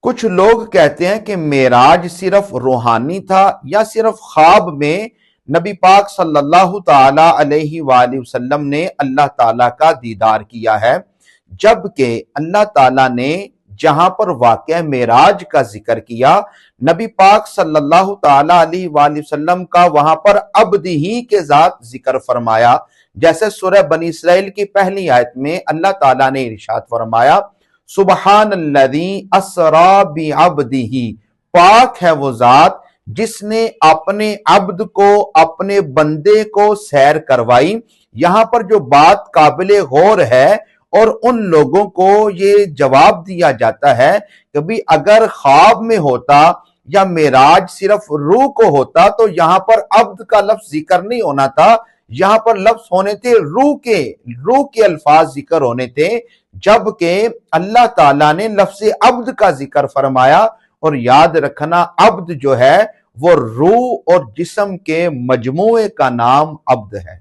کچھ لوگ کہتے ہیں کہ معراج صرف روحانی تھا یا صرف خواب میں نبی پاک صلی اللہ تعالی علیہ وآلہ وسلم نے اللہ تعالیٰ کا دیدار کیا ہے، جبکہ اللہ تعالیٰ نے جہاں پر واقعہ معراج کا ذکر کیا، نبی پاک صلی اللہ تعالی علیہ وآلہ وسلم کا وہاں پر عبد ہی کے ذات ذکر فرمایا، جیسے سورہ بنی اسرائیل کی پہلی آیت میں اللہ تعالیٰ نے ارشاد فرمایا سبحان الذی اسری بعبدہ، پاک ہے وہ ذات جس نے اپنے عبد کو، اپنے بندے کو سیر کروائی۔ یہاں پر جو بات قابل غور ہے اور ان لوگوں کو یہ جواب دیا جاتا ہے کہ بھی اگر خواب میں ہوتا یا معراج صرف روح کو ہوتا تو یہاں پر عبد کا لفظ ذکر نہیں ہونا تھا، یہاں پر لفظ ہونے تھے روح کے الفاظ ذکر ہونے تھے، جبکہ اللہ تعالیٰ نے لفظ عبد کا ذکر فرمایا۔ اور یاد رکھنا عبد جو ہے وہ روح اور جسم کے مجموعے کا نام عبد ہے۔